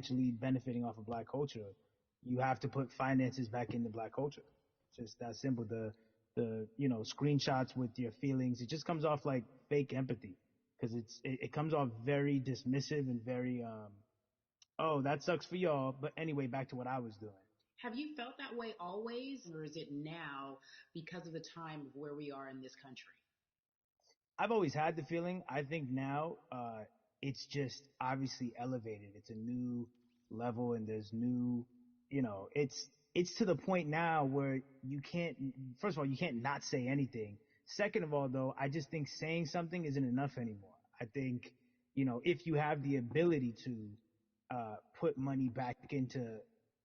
financially benefiting off of black culture, you have to put finances back into black culture. Just that simple. The screenshots with your feelings, it just comes off like fake empathy because it comes off very dismissive and very oh, that sucks for y'all, but anyway, back to what I was doing. Have you felt that way always, or is it now because of the time of where we are in this country? I've always had the feeling. I think now it's just obviously elevated. It's a new level, and there's new, it's to the point now where you can't. First of all, you can't not say anything. Second of all, though, I just think saying something isn't enough anymore. I think, if you have the ability to put money back into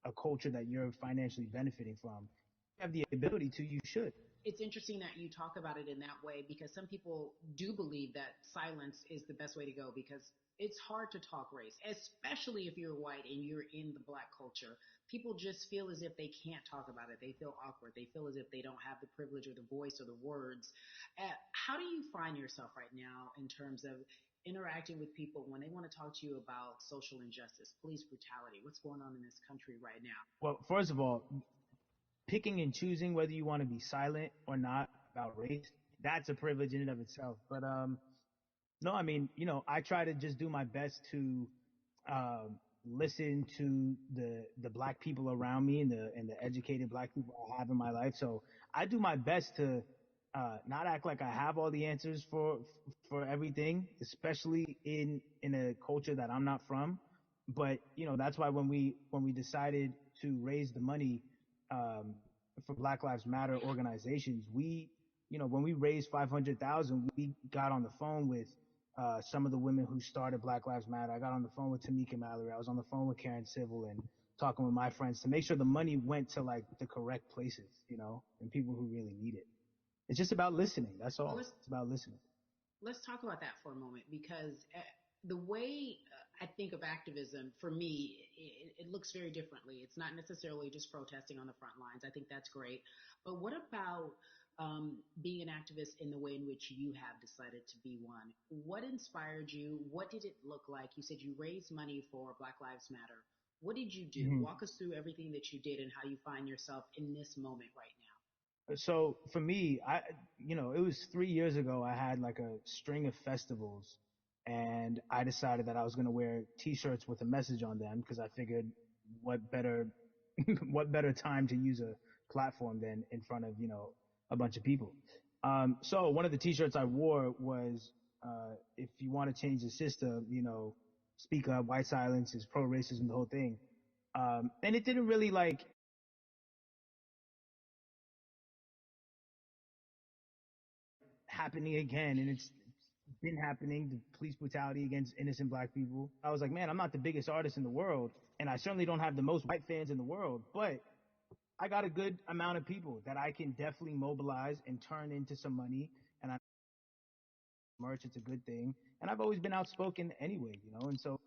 a culture that you're financially benefiting from, you have the ability to, you should. It's interesting that you talk about it in that way because some people do believe that silence is the best way to go because it's hard to talk race, especially if you're white and you're in the black culture. People just feel as if they can't talk about it. They feel awkward. They feel as if they don't have the privilege or the voice or the words. How do you find yourself right now in terms of interacting with people when they want to talk to you about social injustice, police brutality, what's going on in this country right now? Well, first of all, picking and choosing whether you want to be silent or not about race, that's a privilege in and of itself. But no, I mean, I try to just do my best to listen to the black people around me and the educated black people I have in my life. So I do my best to not act like I have all the answers for everything, especially in a culture that I'm not from. But that's why when we decided to raise the money um, for Black Lives Matter organizations, when we raised 500,000, we got on the phone with some of the women who started Black Lives Matter. I got on the phone with Tamika Mallory. I was on the phone with Karen Civil and talking with my friends to make sure the money went to like the correct places, and people who really need it. It's just about listening. That's all. It's about listening. Let's talk about that for a moment because the way I think of activism, for me, it looks very differently. It's not necessarily just protesting on the front lines. I think that's great. But what about being an activist in the way in which you have decided to be one? What inspired you? What did it look like? You said you raised money for Black Lives Matter. What did you do? Mm-hmm. Walk us through everything that you did and how you find yourself in this moment right now. So for me, it was 3 years ago. I had like a string of festivals, and I decided that I was going to wear T-shirts with a message on them because I figured, what better, what better time to use a platform than in front of a bunch of people. So one of the T-shirts I wore was, if you want to change the system, speak up. White silence is pro racism. The whole thing. And it didn't really like happening again, and it's been happening, the police brutality against innocent black people. I was like, man, I'm not the biggest artist in the world, and I certainly don't have the most white fans in the world, but I got a good amount of people that I can definitely mobilize and turn into some money. And I merch, it's a good thing, and I've always been outspoken anyway, and so